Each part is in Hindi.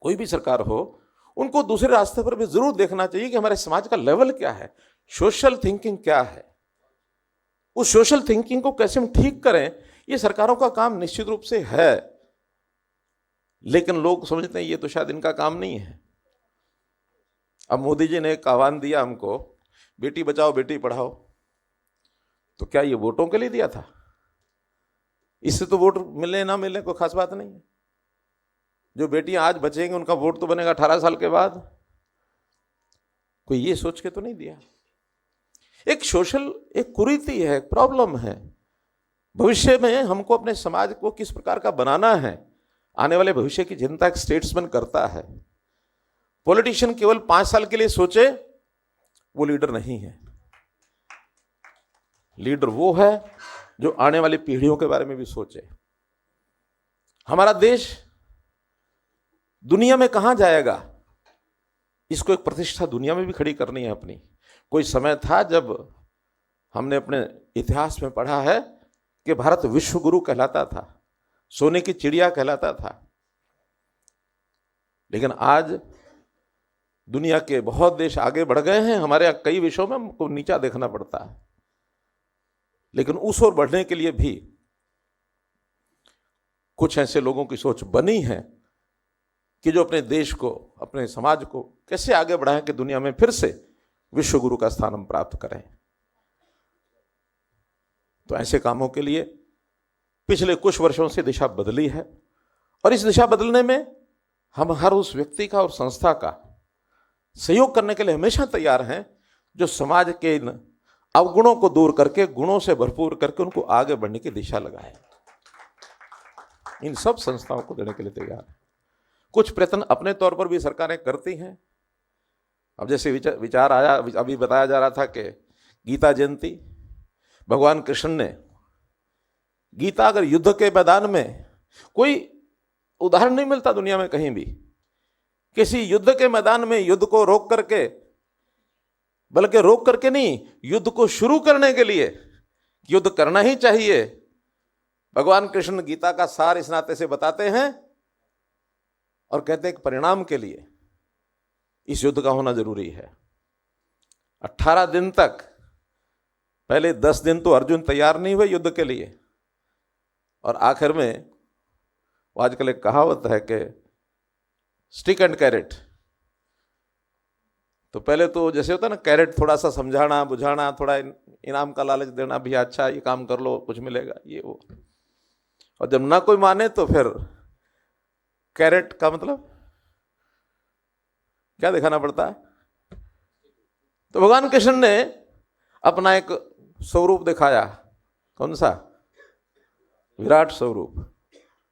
कोई भी सरकार हो, उनको दूसरे रास्ते पर भी जरूर देखना चाहिए कि हमारे समाज का लेवल क्या है, सोशल थिंकिंग क्या है, उस सोशल थिंकिंग को कैसे हम ठीक करें। ये सरकारों का काम निश्चित रूप से है, लेकिन लोग समझते हैं ये तो शायद इनका काम नहीं है। अब मोदी जी ने एक आह्वान दिया हमको, बेटी बचाओ बेटी पढ़ाओ, तो क्या ये वोटों के लिए दिया था? इससे तो वोट मिलने ना मिलने कोई खास बात नहीं है। जो बेटियां आज बचेंगी उनका वोट तो बनेगा 18 साल के बाद। कोई ये सोच के तो नहीं दिया। एक सोशल एक कुरीति है, एक प्रॉब्लम है। भविष्य में हमको अपने समाज को किस प्रकार का बनाना है, आने वाले भविष्य की चिंता एक स्टेट्समैन करता है। पॉलिटिशियन केवल 5 साल के लिए सोचे, वो लीडर नहीं है। लीडर वो है जो आने वाली पीढ़ियों के बारे में भी सोचे। हमारा देश दुनिया में कहां जाएगा, इसको एक प्रतिष्ठा दुनिया में भी खड़ी करनी है अपनी। कोई समय था जब हमने अपने इतिहास में पढ़ा है कि भारत विश्व गुरु कहलाता था, सोने की चिड़िया कहलाता था। लेकिन आज दुनिया के बहुत देश आगे बढ़ गए हैं, हमारे यहाँ कई विषयों में हमको नीचा देखना पड़ता है। लेकिन उस ओर बढ़ने के लिए भी कुछ ऐसे लोगों की सोच बनी है कि जो अपने देश को, अपने समाज को कैसे आगे बढ़ाएं कि दुनिया में फिर से विश्व गुरु का स्थान हम प्राप्त करें। तो ऐसे कामों के लिए पिछले कुछ वर्षों से दिशा बदली है, और इस दिशा बदलने में हम हर उस व्यक्ति का और संस्था का सहयोग करने के लिए हमेशा तैयार हैं जो समाज के इन अवगुणों को दूर करके गुणों से भरपूर करके उनको आगे बढ़ने की दिशा लगाए। इन सब संस्थाओं को देने के लिए तैयार है। कुछ प्रयत्न अपने तौर पर भी सरकारें करती हैं। अब जैसे विचार आया, अभी बताया जा रहा था कि गीता जयंती, भगवान कृष्ण ने गीता, अगर युद्ध के मैदान में कोई उदाहरण नहीं मिलता दुनिया में कहीं भी, किसी युद्ध के मैदान में युद्ध को रोक करके, बल्कि रोक करके नहीं, युद्ध को शुरू करने के लिए युद्ध करना ही चाहिए, भगवान कृष्ण गीता का सार इस नाते से बताते हैं और कहते हैं कि परिणाम के लिए इस युद्ध का होना जरूरी है। 18 दिन तक, पहले 10 दिन तो अर्जुन तैयार नहीं हुए युद्ध के लिए, और आखिर में आजकल एक कहावत है कि स्टिक एंड कैरेट। तो पहले तो जैसे होता है ना, कैरेट थोड़ा सा समझाना बुझाना, थोड़ा इनाम का लालच देना, भी अच्छा ये काम कर लो कुछ मिलेगा, ये वो, और जब ना कोई माने तो फिर कैरेट का मतलब क्या दिखाना पड़ता है। तो भगवान कृष्ण ने अपना एक स्वरूप दिखाया, कौन सा? विराट स्वरूप,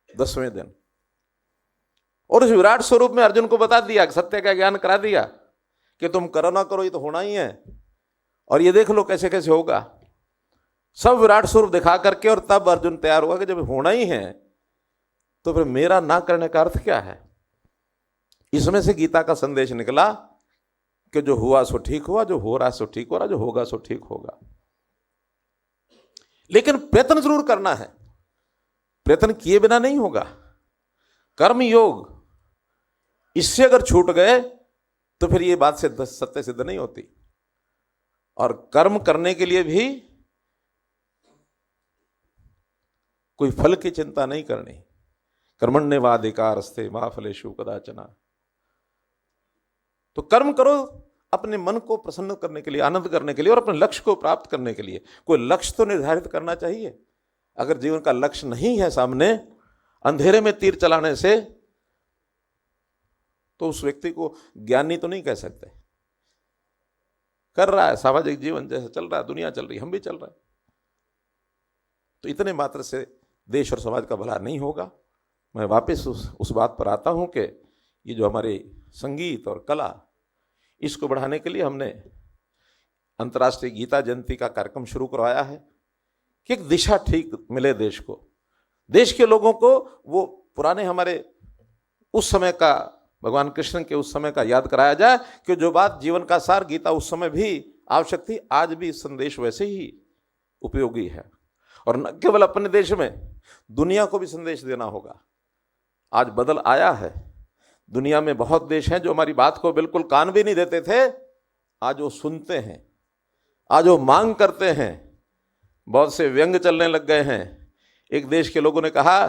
10वें दिन। और उस विराट स्वरूप में अर्जुन को बता दिया, सत्य का ज्ञान करा दिया कि तुम करो ना करो ये तो होना ही है, और ये देख लो कैसे कैसे होगा। सब विराट स्वरूप दिखा करके, और तब अर्जुन तैयार हुआ कि जब होना ही है तो फिर मेरा ना करने का अर्थ क्या है। इसमें से गीता का संदेश निकला कि जो हुआ सो ठीक हुआ, जो हो रहा सो ठीक हो रहा, जो होगा सो ठीक होगा। लेकिन प्रयत्न जरूर करना है, प्रयत्न किए बिना नहीं होगा। कर्म योग, इससे अगर छूट गए तो फिर ये बात से सत्य सिद्ध नहीं होती। और कर्म करने के लिए भी कोई फल की चिंता नहीं करनी। कर्मण्येवाधिकारस्ते मा फलेषु कदाचन। तो कर्म करो अपने मन को प्रसन्न करने के लिए, आनंद करने के लिए, और अपने लक्ष्य को प्राप्त करने के लिए। कोई लक्ष्य तो निर्धारित करना चाहिए। अगर जीवन का लक्ष्य नहीं है सामने, अंधेरे में तीर चलाने से तो उस व्यक्ति को ज्ञानी तो नहीं कह सकते। कर रहा है सामाजिक जीवन जैसे चल रहा है, दुनिया चल रही, हम भी चल रहे हैं, तो इतने मात्र से देश और समाज का भला नहीं होगा। मैं वापस उस बात पर आता हूं कि ये जो हमारे संगीत और कला, इसको बढ़ाने के लिए हमने अंतर्राष्ट्रीय गीता जयंती का कार्यक्रम शुरू करवाया है कि एक दिशा ठीक मिले देश को, देश के लोगों को। वो पुराने हमारे उस समय का, भगवान कृष्ण के उस समय का याद कराया जाए कि जो बात जीवन का सार गीता उस समय भी आवश्यक थी, आज भी संदेश वैसे ही उपयोगी है। और न केवल अपने देश में, दुनिया को भी संदेश देना होगा। आज बदल आया है, दुनिया में बहुत देश हैं जो हमारी बात को बिल्कुल कान भी नहीं देते थे, आज वो सुनते हैं, आज वो मांग करते हैं। बहुत से व्यंग चलने लग गए हैं। एक देश के लोगों ने कहा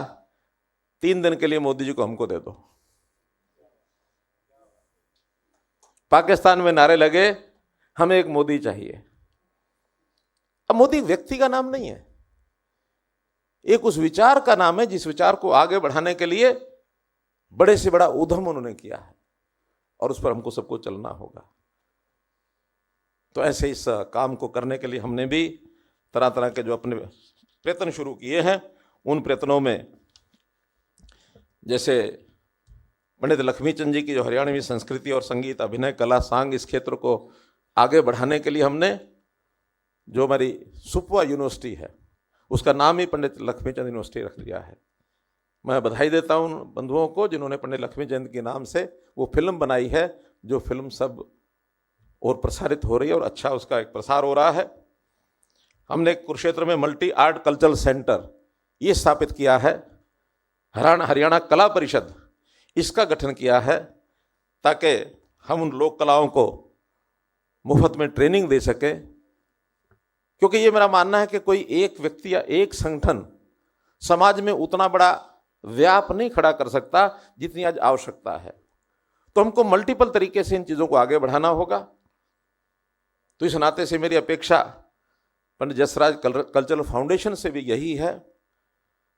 3 दिन के लिए मोदी जी को हमको दे दो। पाकिस्तान में नारे लगे हमें एक मोदी चाहिए। अब मोदी व्यक्ति का नाम नहीं है, एक उस विचार का नाम है जिस विचार को आगे बढ़ाने के लिए बड़े से बड़ा उद्यम उन्होंने किया है और उस पर हमको सबको चलना होगा। तो ऐसे इस काम को करने के लिए हमने भी तरह तरह के जो अपने प्रयत्न शुरू किए हैं, उन प्रयत्नों में जैसे पंडित लक्ष्मीचंद जी की जो हरियाणवी संस्कृति और संगीत, अभिनय, कला, सांग, इस क्षेत्र को आगे बढ़ाने के लिए हमने जो हमारी सुपवा यूनिवर्सिटी है उसका नाम ही पंडित लक्ष्मीचंद यूनिवर्सिटी रख दिया है। मैं बधाई देता हूं उन बंधुओं को जिन्होंने पंडित लक्ष्मीचंद के नाम से वो फिल्म बनाई है, जो फिल्म सब और प्रसारित हो रही है और अच्छा उसका एक प्रसार हो रहा है। हमने कुरुक्षेत्र में मल्टी आर्ट कल्चरल सेंटर ये स्थापित किया है। हरियाणा कला परिषद इसका गठन किया है ताकि हम उन लोक कलाओं को मुफ्त में ट्रेनिंग दे सकें, क्योंकि ये मेरा मानना है कि कोई एक व्यक्ति या एक संगठन समाज में उतना बड़ा व्याप नहीं खड़ा कर सकता जितनी आज आवश्यकता है। तो हमको मल्टीपल तरीके से इन चीज़ों को आगे बढ़ाना होगा। तो इस नाते से मेरी अपेक्षा पंडित जसराज कल्चरल फाउंडेशन से भी यही है,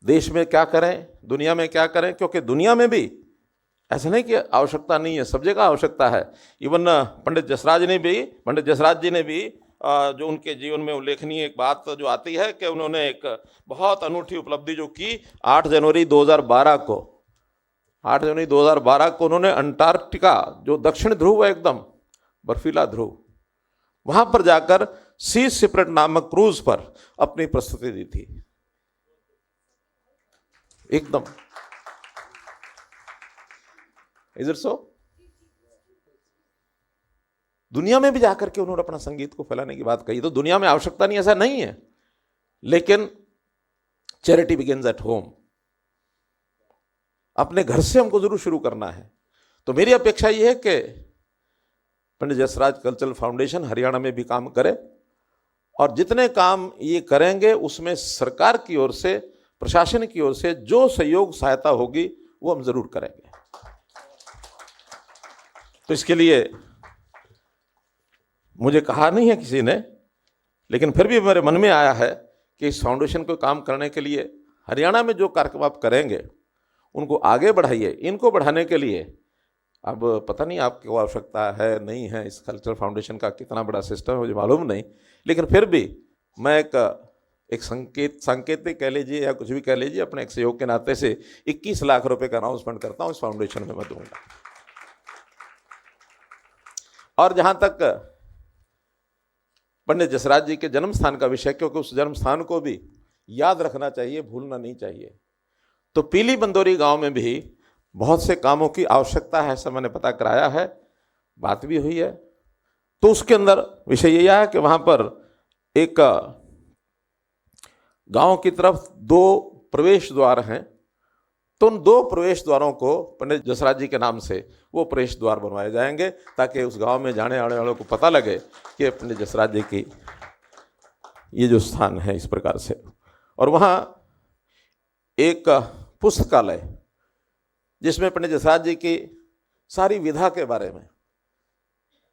देश में क्या करें, दुनिया में क्या करें, क्योंकि दुनिया में भी ऐसा नहीं कि आवश्यकता नहीं है, सब जगह आवश्यकता है। इवन पंडित जसराज जी ने भी जो उनके जीवन में उल्लेखनीय एक बात जो आती है कि उन्होंने एक बहुत अनूठी उपलब्धि जो की 8 जनवरी 2012 को उन्होंने अंटार्कटिका, जो दक्षिण ध्रुव है एकदम बर्फीला ध्रुव, वहां पर जाकर सी शिपरेट नामक क्रूज पर अपनी प्रस्तुति दी थी। एकदम इज इट सो? दुनिया में भी जाकर के उन्होंने अपना संगीत को फैलाने की बात कही। तो दुनिया में आवश्यकता नहीं, ऐसा नहीं है, लेकिन चैरिटी बिगिंस एट होम। अपने घर से हमको जरूर शुरू करना है। तो मेरी अपेक्षा यह है कि पंडित जसराज कल्चरल फाउंडेशन हरियाणा में भी काम करे और जितने काम ये करेंगे उसमें सरकार की ओर से, प्रशासन की ओर से जो सहयोग सहायता होगी वो हम जरूर करेंगे। तो इसके लिए मुझे कहा नहीं है किसी ने, लेकिन फिर भी मेरे मन में आया है कि इस फाउंडेशन को काम करने के लिए हरियाणा में जो कार्यक्रम आप करेंगे उनको आगे बढ़ाइए। इनको बढ़ाने के लिए अब पता नहीं आपको आवश्यकता है नहीं है, इस कल्चरल फाउंडेशन का कितना बड़ा सिस्टम है मुझे मालूम नहीं, लेकिन फिर भी मैं एक सांकेतिक कह लीजिए या कुछ भी कह लीजिए, अपने एक सहयोग के नाते से 21 लाख रुपए का अनाउंसमेंट करता हूँ इस फाउंडेशन में मैं दूंगा। और जहां तक पंडित जसराज जी के जन्म स्थान का विषय, क्योंकि उस जन्म स्थान को भी याद रखना चाहिए, भूलना नहीं चाहिए। तो पीली बंदोरी गांव में भी बहुत से कामों की आवश्यकता है, ऐसा मैंने पता कराया है, बात भी हुई है। तो उसके अंदर विषय यही है कि वहां पर एक गांव की तरफ 2 प्रवेश द्वार हैं, तो उन 2 प्रवेश द्वारों को पंडित जसराज जी के नाम से वो प्रवेश द्वार बनवाए जाएंगे ताकि उस गांव में जाने आने वालों को पता लगे कि पंडित जसराज जी की ये जो स्थान है इस प्रकार से। और वहाँ एक पुस्तकालय जिसमें पंडित जसराज जी की सारी विधा के बारे में,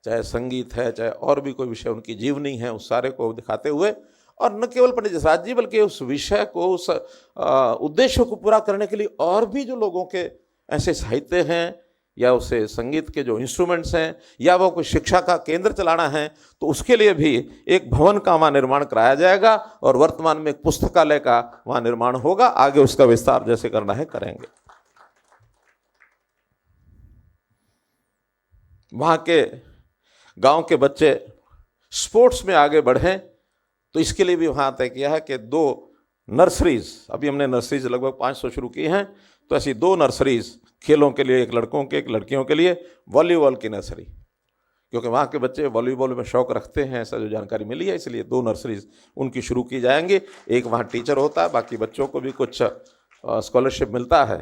चाहे संगीत है चाहे और भी कोई विषय उनकी जीवनी है, उस सारे को दिखाते हुए, और न केवल पंडित जसराज जी बल्कि उस विषय को, उस उद्देश्य को पूरा करने के लिए और भी जो लोगों के ऐसे साहित्य हैं या उसे संगीत के जो इंस्ट्रूमेंट्स हैं या वो कोई शिक्षा का केंद्र चलाना है, तो उसके लिए भी एक भवन का वहाँ निर्माण कराया जाएगा और वर्तमान में एक पुस्तकालय का वहाँ निर्माण होगा। आगे उसका विस्तार जैसे करना है करेंगे। वहाँ के गांव के बच्चे स्पोर्ट्स में आगे बढ़ें, तो इसके लिए भी वहाँ तय किया है कि 2 नर्सरीज, अभी हमने नर्सरीज लगभग 500 शुरू की हैं, तो ऐसी 2 नर्सरीज खेलों के लिए, एक लड़कों के एक लड़कियों के लिए, वॉलीबॉल की नर्सरी, क्योंकि वहाँ के बच्चे वॉलीबॉल में शौक रखते हैं, ऐसा जो जानकारी मिली है, इसलिए 2 नर्सरीज उनकी शुरू की जाएंगी। एक वहाँ टीचर होता है, बाकी बच्चों को भी कुछ स्कॉलरशिप मिलता है,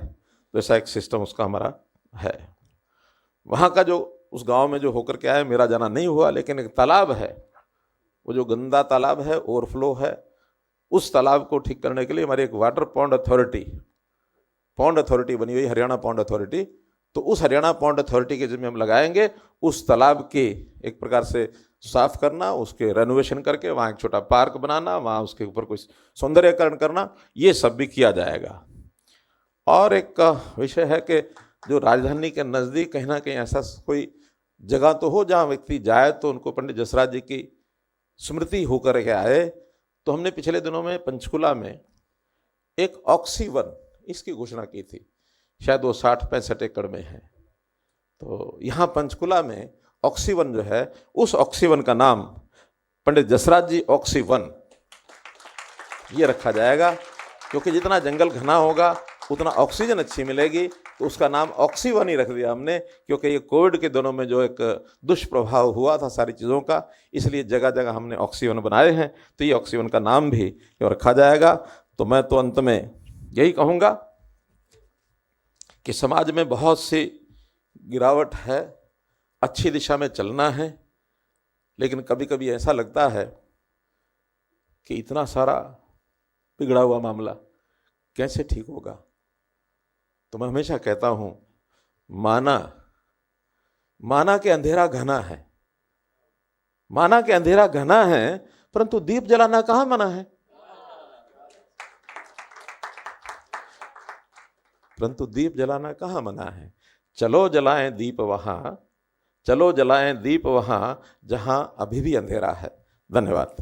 तो ऐसा एक सिस्टम उसका हमारा है। वहाँ का जो उस गांव में जो होकर के आया, मेरा जाना नहीं हुआ, लेकिन एक तालाब है, वो जो गंदा तालाब है, ओवरफ्लो है, उस तालाब को ठीक करने के लिए हमारी एक वाटर पॉन्ड अथॉरिटी बनी हुई, हरियाणा पॉन्ड अथॉरिटी। तो उस हरियाणा पॉन्ड अथॉरिटी के जिम्मे हम लगाएंगे उस तालाब के एक प्रकार से साफ करना, उसके रेनोवेशन करके वहाँ एक छोटा पार्क बनाना, वहाँ उसके ऊपर कुछ सौंदर्यकरण करना, ये सब भी किया जाएगा। और एक विषय है कि जो राजधानी के नज़दीक कहीं ना कहीं ऐसा कोई जगह तो हो जहाँ व्यक्ति जाए तो उनको पंडित जसराज जी की स्मृति होकर के आए। तो हमने पिछले दिनों में पंचकुला में एक ऑक्सीवन इसकी घोषणा की थी, शायद वो 60-65 एकड़ में है। तो यहाँ पंचकुला में ऑक्सीवन जो है, उस ऑक्सीवन का नाम पंडित जसराज जी ऑक्सीवन ये रखा जाएगा, क्योंकि जितना जंगल घना होगा उतना ऑक्सीजन अच्छी मिलेगी। तो उसका नाम ऑक्सीवन ही रख दिया हमने, क्योंकि ये कोविड के दिनों में जो एक दुष्प्रभाव हुआ था सारी चीज़ों का, इसलिए जगह जगह हमने ऑक्सीवन बनाए हैं। तो ये ऑक्सीवन का नाम भी रखा जाएगा। तो मैं तो अंत में यही कहूँगा कि समाज में बहुत सी गिरावट है, अच्छी दिशा में चलना है, लेकिन कभी कभी ऐसा लगता है कि इतना सारा बिगड़ा हुआ मामला कैसे ठीक होगा। तो मैं हमेशा कहता हूँ, माना कि अंधेरा घना है, माना कि अंधेरा घना है, परंतु दीप जलाना कहाँ मना है? परंतु दीप जलाना कहाँ मना है? चलो जलाएं दीप वहां, चलो जलाएं दीप वहां जहां अभी भी अंधेरा है। धन्यवाद।